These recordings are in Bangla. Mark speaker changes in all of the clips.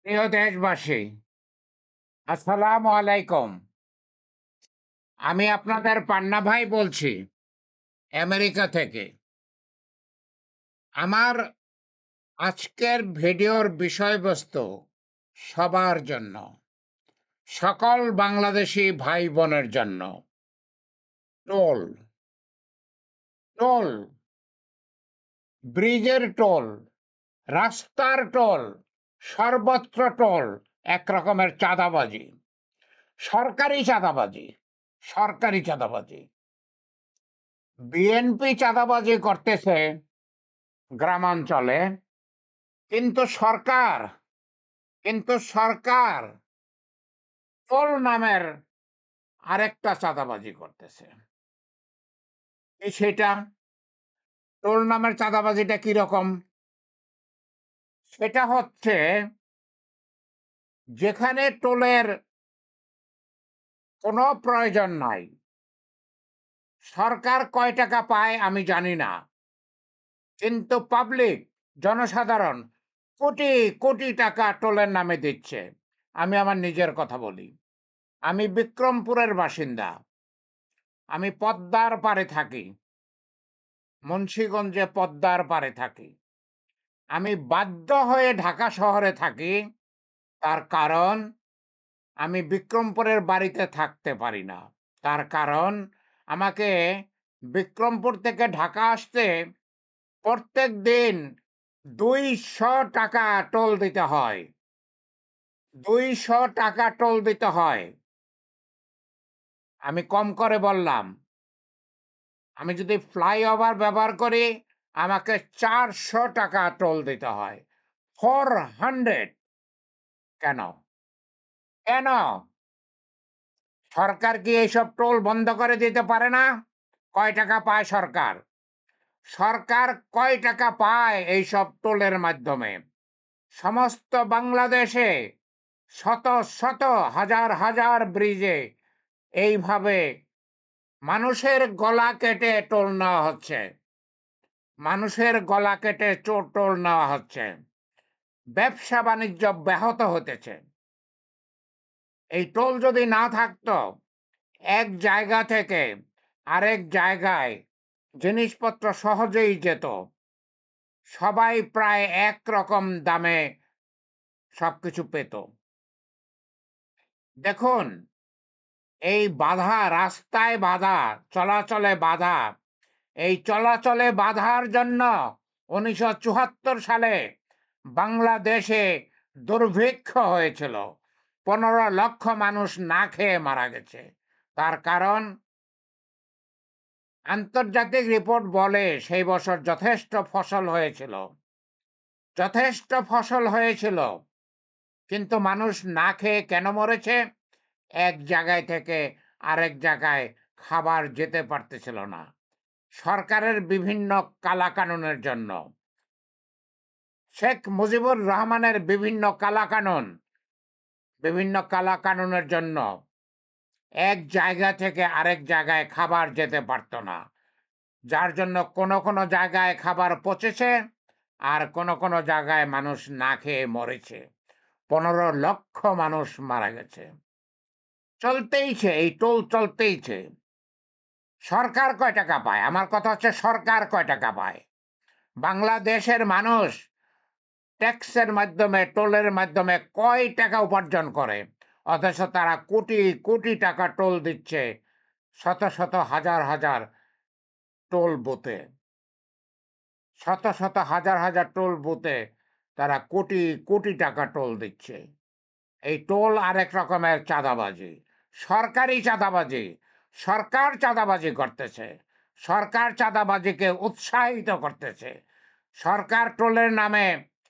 Speaker 1: প্রিয় দেশবাসী, আসসালামু আলাইকুম। আমি আপনাদের পান্না ভাই বলছি আমেরিকা থেকে। আমার আজকের ভিডিওর বিষয়বস্তু সবার জন্য, সকল বাংলাদেশি ভাই বোনের জন্য। টোল, টোল, ব্রিজের টোল, রাস্তার টোল, সর্বত্র টোল, এক রকমের চাঁদাবাজি, সরকারি চাঁদাবাজি, সরকারি চাঁদাবাজি। বিএনপি চাঁদাবাজি করতেছে গ্রামাঞ্চলে, কিন্তু সরকার কিন্তু সরকার টোল নামের আরেকটা চাঁদাবাজি করতেছে। সেটা টোল নামের চাঁদাবাজিটা কিরকম? সেটা হচ্ছে, যেখানে টোলের কোনো প্রয়োজন নাই, সরকার কয় টাকা পায় আমি জানি না, কিন্তু পাবলিক, জনসাধারণ কোটি কোটি টাকা টোলের নামে দিচ্ছে। আমি আমার নিজের কথা বলি। আমি বিক্রমপুরের বাসিন্দা। আমি পদ্মার পাড়ে থাকি, মুন্সিগঞ্জে পদ্মার পাড়ে থাকি। আমি বাধ্য হয়ে ঢাকা শহরে থাকি, তার কারণ আমি বিক্রমপুরের বাড়িতে থাকতে পারি না। তার কারণ আমাকে বিক্রমপুর থেকে ঢাকা আসতে প্রত্যেক দিন 200 টাকা টোল দিতে হয়। 200 টাকা টোল দিতে হয়। আমি কম করে বললাম, আমি যদি ফ্লাইওভার ব্যবহার করি আমাকে 400 টাকা টোল দিতে হয়। 400। কেন? কেন? সরকার কি এইসব টোল বন্ধ করে দিতে পারে না? কয় টাকা পায় সরকার? সরকার কয় টাকা পায় এইসব টোলের মাধ্যমে? সমস্ত বাংলাদেশে শত শত হাজার হাজার ব্রিজে এইভাবে মানুষের গলা কেটে টোল নেওয়া হচ্ছে। মানুষের গলা কেটে টোল নেওয়া হচ্ছে। ব্যবসা বাণিজ্য ব্যাহত হতেছে। এই টোল যদি না থাকতো, এক জায়গা থেকে আরেক জায়গায় জিনিসপত্র সহজেই যেত। সবাই প্রায় একরকম দামে সবকিছু পেত। দেখুন, এই বাধা, রাস্তায় বাধা, চলাচলে বাধা, এই চলাচলে বাধার জন্য 1974 সালে বাংলাদেশে দুর্ভিক্ষ হয়েছিল। 15 লক্ষ মানুষ না খেয়ে মারা গেছে। তার কারণ, আন্তর্জাতিক রিপোর্ট বলে সেই বছর যথেষ্ট ফসল হয়েছিল, যথেষ্ট ফসল হয়েছিল, কিন্তু মানুষ না খেয়ে কেন মরেছে? এক জায়গায় থেকে আরেক জায়গায় খাবার যেতে পারতেছিল না, সরকারের বিভিন্ন কালাকানুনের জন্য। শেখ মুজিবুর রহমানের বিভিন্ন কালাকানুনের জন্য এক জায়গা থেকে আরেক জায়গায় খাবার যেতে পারত না, যার জন্য কোনো কোনো জায়গায় খাবার পচেছে, আর কোনো কোনো জায়গায় মানুষ না খেয়ে মরেছে। 15 লক্ষ মানুষ মারা গেছে। চলতেইছে, এই টোল চলতেইছে। সরকার কয় টাকা পায়? আমার কথা হচ্ছে, সরকার কয় টাকা পায়? বাংলাদেশের মানুষ ট্যাক্সের মাধ্যমে, টোলের মাধ্যমে কয় টাকা উপার্জন করে, অথচ তারা কোটি কোটি টাকা টোল দিচ্ছে শত শত হাজার হাজার টোল বুথে। শত শত হাজার হাজার টোল বুথে তারা কোটি কোটি টাকা টোল দিচ্ছে। এই টোল আরেক রকমের চাঁদাবাজি, সরকারি চাঁদাবাজি। সরকার চাঁদাবাজি করতেছে, সরকার চাঁদাবাজিকে উৎসাহিত করতেছে। সরকার টোলের নামে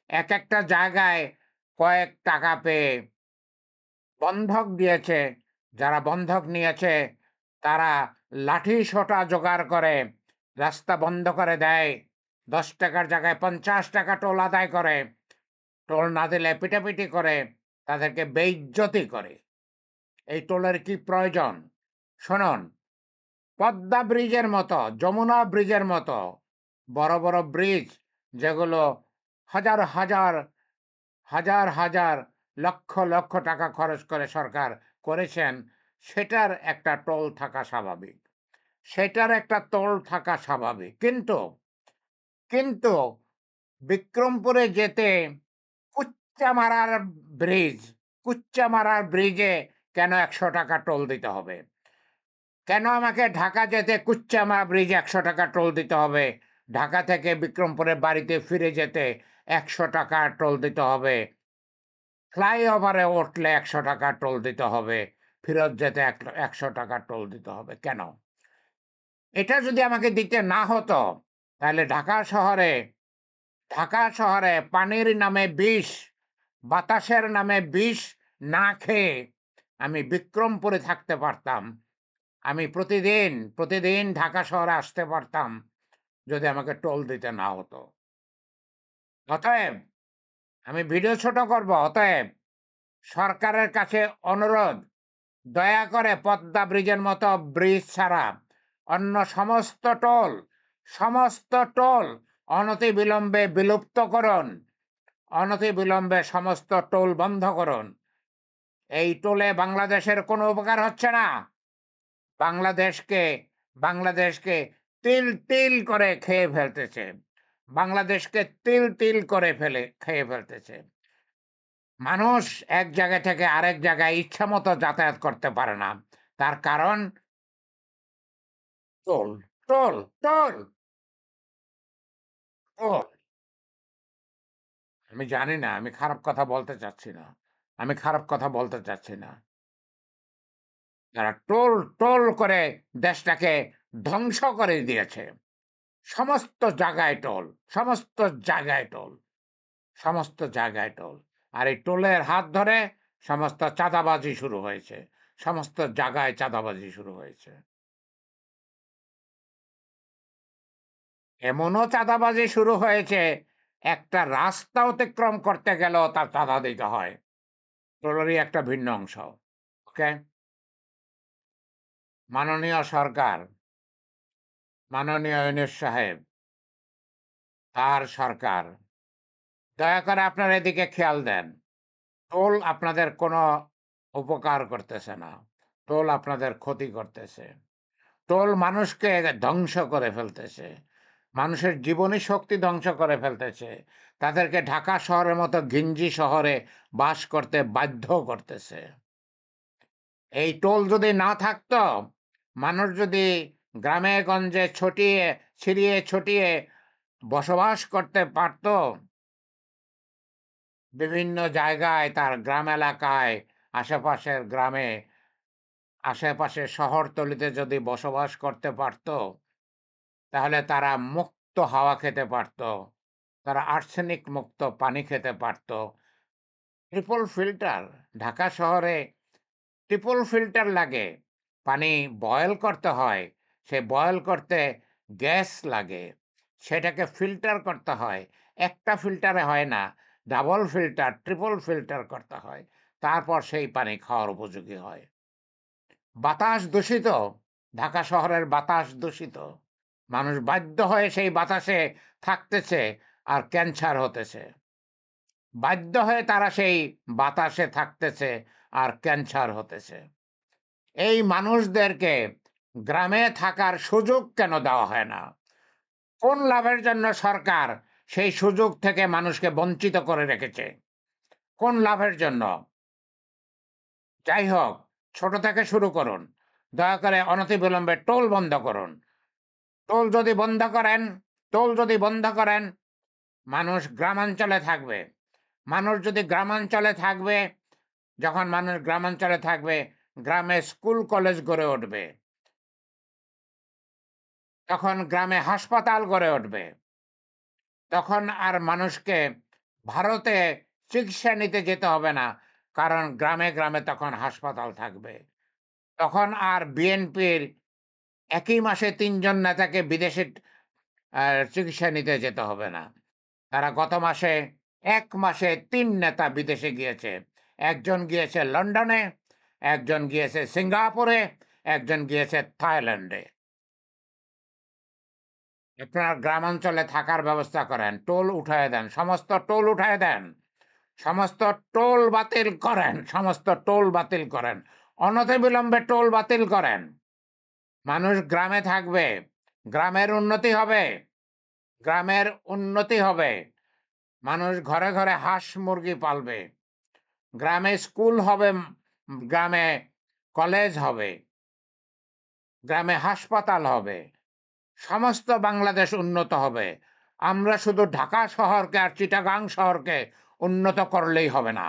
Speaker 1: এক একটা জায়গায় কয়েক টাকা পেয়ে বন্ধক দিয়েছে। যারা বন্ধক নিয়েছে তারা লাঠি সোঁটা জোগাড় করে রাস্তা বন্ধ করে দেয়। 10 টাকার জায়গায় 50 টাকা টোল আদায় করে। টোল না দিলে পিটাপিটি করে, তাদেরকে বেইজ্জতি করে। এই টোলের কি প্রয়োজন? শুনুন, পদ্মা ব্রিজের মতো, যমুনা ব্রিজের মতো বড় বড় ব্রিজ, যেগুলো হাজার হাজার হাজার হাজার লক্ষ লক্ষ টাকা খরচ করে সরকার করেছেন, সেটার একটা টোল থাকা স্বাভাবিক। সেটার একটা টোল থাকা স্বাভাবিক। কিন্তু বিক্রমপুরে যেতে কুচ্চামারার ব্রিজ, কুচ্চামারার ব্রিজে কেন ৳১০০ টোল দিতে হবে? কেন আমাকে ঢাকা যেতে কুচ্চামারা ব্রিজে ৳১০০ টোল দিতে হবে? ঢাকা থেকে বিক্রমপুরের বাড়িতে ফিরে যেতে ৳১০০ টোল দিতে হবে। ফ্লাইওভারে উঠলে ৳১০০ টোল দিতে হবে। ফেরত যেতে ৳১০০ টোল দিতে হবে। কেন? এটা যদি আমাকে দিতে না হতো, তাহলে ঢাকা শহরে পানির নামে বিষ, বাতাসের নামে বিষ না খেয়ে আমি বিক্রমপুরে থাকতে পারতাম। আমি প্রতিদিন ঢাকা শহরে আসতে পারতাম যদি আমাকে টোল দিতে না হতো। অতএব আমি ভিডিও ছোট করব। অতএব সরকারের কাছে অনুরোধ, দয়া করে পদ্মা ব্রিজের মতো ব্রিজ ছাড়া অন্য সমস্ত টোল অনতিবিলম্বে বিলুপ্ত করুন। অনতিবিলম্বে সমস্ত টোল বন্ধ করুন। এই টোলে বাংলাদেশের কোনো উপকার হচ্ছে না। বাংলাদেশকে বাংলাদেশকে তিল করে খেয়ে ফেলতেছে। বাংলাদেশকে তিল করে খেয়ে ফেলতেছে। মানুষ এক জায়গা থেকে আরেক জায়গায় ইচ্ছামতো যাতায়াত করতে পারে না। তার কারণ টোল, টোল, টোল, টোল। আমি জানি না, আমি খারাপ কথা বলতে চাচ্ছি না। আমি খারাপ কথা বলতে চাচ্ছি না। তারা টোল করে দেশটাকে ধ্বংস করে দিয়েছে। সমস্ত জায়গায় টোল, সমস্ত জায়গায় টোল, সমস্ত জায়গায় টোল। আর এই টোলের হাত ধরে সমস্ত চাঁদাবাজি শুরু হয়েছে। সমস্ত জায়গায় চাঁদাবাজি শুরু হয়েছে। এমনও চাঁদাবাজি শুরু হয়েছে, একটা রাস্তা অতিক্রম করতে গেলেও তার চাঁদা দিতে হয়। টোলেরই একটা ভিন্ন অংশ। ওকে? মাননীয় সরকার, মাননীয় ইউনূস সাহেব, তার সরকার, দয়া করে আপনারা এদিকে খেয়াল দেন। টোল আপনাদের কোনো উপকার করতেছে না। টোল আপনাদের ক্ষতি করতেছে। টোল মানুষকে ধ্বংস করে ফেলতেছে। মানুষের জীবনী শক্তি ধ্বংস করে ফেলতেছে। তাদেরকে ঢাকা শহরের মতো ঘিঞ্জি শহরে বাস করতে বাধ্য করতেছে। এই টোল যদি না থাকতো, মানুষ যদি গ্রামে গঞ্জে ছিটিয়ে বসবাস করতে পারত, বিভিন্ন জায়গায় তার গ্রাম এলাকায়, আশেপাশের গ্রামে, আশেপাশের শহরতলিতে যদি বসবাস করতে পারত, তাহলে তারা মুক্ত হাওয়া খেতে পারত। তারা আর্সেনিক মুক্ত পানি খেতে পারত। ট্রিপল ফিল্টার, ঢাকা শহরে ট্রিপল ফিল্টার লাগে। পানি বয়েল করতে হয়। সে বয়েল করতে গ্যাস লাগে। সেটাকে ফিল্টার করতে হয়। একটা ফিল্টারে হয় না। ডাবল ফিল্টার, ট্রিপল ফিল্টার করতে হয়। তারপর সেই পানি খাওয়ার উপযোগী হয়। বাতাস দূষিত। ঢাকা শহরের বাতাস দূষিত। মানুষ বাধ্য হয়ে সেই বাতাসে থাকতেছে আর ক্যান্সার হতেছে। বাধ্য হয়ে তারা সেই বাতাসে থাকতেছে আর ক্যান্সার হতেছে। এই মানুষদেরকে গ্রামে থাকার সুযোগ কেন দেওয়া হয় না? কোন লাভের জন্য সরকার সেই সুযোগ থেকে মানুষকে বঞ্চিত করে রেখেছে? কোন লাভের জন্য? যাই হোক, ছোট থেকে শুরু করুন। দয়া করে অনতিবিলম্বে টোল বন্ধ করুন। টোল যদি বন্ধ করেন টোল যদি বন্ধ করেন, মানুষ গ্রামাঞ্চলে থাকবে। মানুষ যদি গ্রামাঞ্চলে থাকবে, যখন মানুষ গ্রামাঞ্চলে থাকবে, গ্রামে স্কুল কলেজ গড়ে উঠবে। তখন গ্রামে হাসপাতাল গড়ে উঠবে। তখন আর মানুষকে ভারতে চিকিৎসা নিতে যেতে হবে না। কারণ গ্রামে তখন হাসপাতাল থাকবে। তখন আর বিএনপির একই মাসে ৩ জন নেতাকে বিদেশে চিকিৎসা নিতে যেতে হবে না। তারা গত মাসে ১ মাসে ৩ নেতা বিদেশে গিয়েছে। একজন গিয়েছে লন্ডনে, একজন গিয়েছে সিঙ্গাপুরে, একজন গিয়েছে থাইল্যান্ডে। আপনারা গ্রামাঞ্চলে থাকার ব্যবস্থা করেন। টোল উঠায়ে দেন। সমস্ত টোল উঠায়ে দেন। সমস্ত টোল বাতিল করেন, সমস্ত টোল বাতিল করেন। অনতিবিলম্বে টোল বাতিল করেন। মানুষ গ্রামে থাকবে, গ্রামের উন্নতি হবে, গ্রামের উন্নতি হবে। মানুষ ঘরে ঘরে হাঁস মুরগি পালবে, গ্রামে স্কুল হবে, গ্রামে কলেজ হবে, গ্রামে হাসপাতাল হবে, সমস্ত বাংলাদেশ উন্নত হবে। আমরা শুধু ঢাকা শহরকে আর চিটাগাং শহরকে উন্নত করলেই হবে না।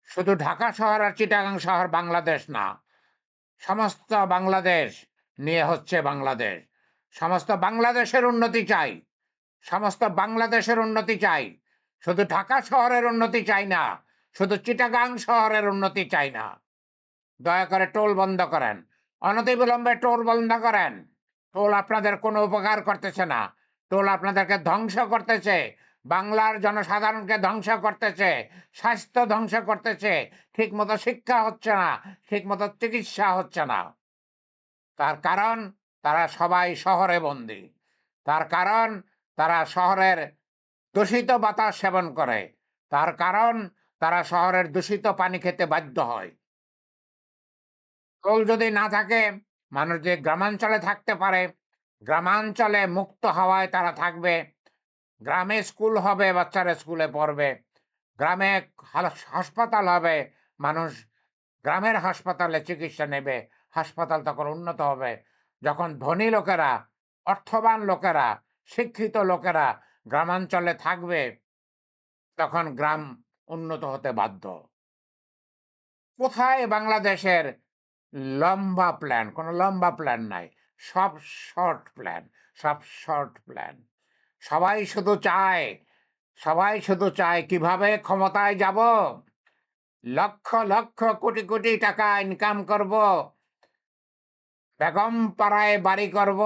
Speaker 1: শুধু ঢাকা শহর আর চিটাগাং শহর বাংলাদেশ না, সমস্ত বাংলাদেশ নিয়ে হচ্ছে বাংলাদেশ। সমস্ত বাংলাদেশের উন্নতি চাই, সমস্ত বাংলাদেশের উন্নতি চাই। শুধু ঢাকা শহরের উন্নতি চাই না, শুধু চিটাগাং শহরের উন্নতি চাই না। দয়া করে টোল বন্ধ করেন, অনতিবিলম্বে টোল বন্ধ করেন। টোল আপনাদের কোনো উপকার করতেছে না, টোল আপনাদেরকে ধ্বংস করতেছে, বাংলার জনসাধারণকে ধ্বংস করতেছে, স্বাস্থ্য ধ্বংস করতেছে, ঠিকমতো শিক্ষা হচ্ছে না, ঠিকমতো চিকিৎসা হচ্ছে না। তার কারণ তারা সবাই শহরে বন্দী। তার কারণ তারা শহরের দূষিত বাতাস সেবন করে। তার কারণ তারা শহরের দূষিত পানি খেতে বাধ্য হয়। টোল যদি না থাকে, মানুষ যে গ্রামাঞ্চলে থাকতে পারে, গ্রামাঞ্চলে মুক্ত হাওয়ায় তারা থাকবে। গ্রামে স্কুল হবে, বাচ্চারা স্কুলে পড়বে। গ্রামে হাসপাতাল হবে, মানুষ গ্রামের হাসপাতালে চিকিৎসা নেবে। হাসপাতাল তখন উন্নত হবে। যখন ধনী লোকেরা, অর্থবান লোকেরা, শিক্ষিত লোকেরা গ্রামাঞ্চলে থাকবে, তখন গ্রাম উন্নত হতে বাধ্য। কোথায় বাংলাদেশের লম্বা প্ল্যান? কোনো লম্বা প্ল্যান নাই। সব শর্ট প্ল্যান, সব শর্ট প্ল্যান। সবাই শুধু চায়, সবাই শুধু চায় কিভাবে ক্ষমতায় যাব, লক্ষ লক্ষ কোটি কোটি টাকা ইনকাম করব, বেগম পাড়ায় বাড়ি করব,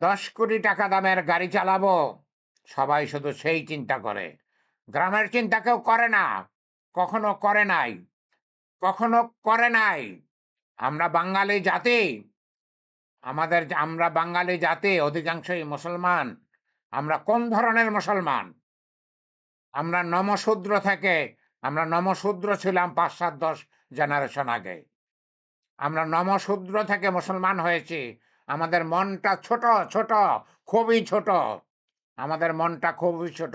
Speaker 1: 10 কোটি টাকা দামের গাড়ি চালাবো। সবাই শুধু সেই চিন্তা করে। গ্রামের চিন্তা কেউ করে না, কখনো করে নাই, কখনো করে নাই। আমরা বাঙালি জাতি, আমরা বাঙালি জাতি অধিকাংশই মুসলমান। আমরা কোন ধরনের মুসলমান? আমরা নমশূদ্র থেকে, আমরা নমশূদ্র ছিলাম ৫, ৭, ১০ জেনারেশন আগে। আমরা নমশূদ্র থেকে মুসলমান হয়েছি। আমাদের মনটা ছোট, ছোট, খুবই ছোট। আমাদের মনটা খুবই ছোট।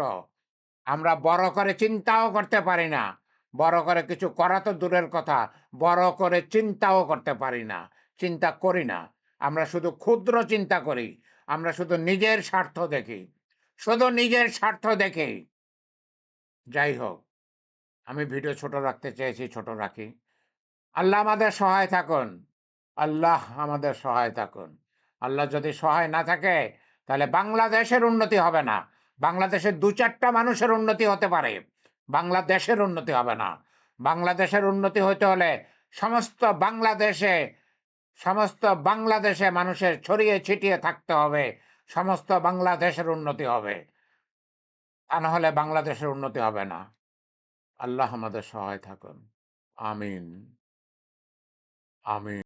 Speaker 1: আমরা বড় করে চিন্তাও করতে পারি না। বড় করে কিছু করা তো দূরের কথা, বড় করে চিন্তাও করতে পারি না। চিন্তা করি না। আমরা শুধু ক্ষুদ্র চিন্তা করি। আমরা শুধু নিজের স্বার্থ দেখি। শুধু নিজের স্বার্থ দেখি। যাই হোক, আমি ভিডিও ছোট রাখতে চেয়েছি, ছোট রাখি। আল্লাহ আমাদের সহায় থাকুন। আল্লাহ আমাদের সহায় থাকুন। আল্লাহ যদি সহায় না থাকে, তাহলে বাংলাদেশের উন্নতি হবে না। বাংলাদেশের ২-৪টা মানুষের উন্নতি হতে পারে, বাংলাদেশের উন্নতি হবে না। বাংলাদেশের উন্নতি হইতে হলে সমস্ত বাংলাদেশে, সমস্ত বাংলাদেশে মানুষের ছড়িয়ে ছিটিয়ে থাকতে হবে। সমস্ত বাংলাদেশের উন্নতি হবে। তা না হলে বাংলাদেশের উন্নতি হবে না। আল্লাহ আমাদের সহায় থাকুন। আমিন, আমিন।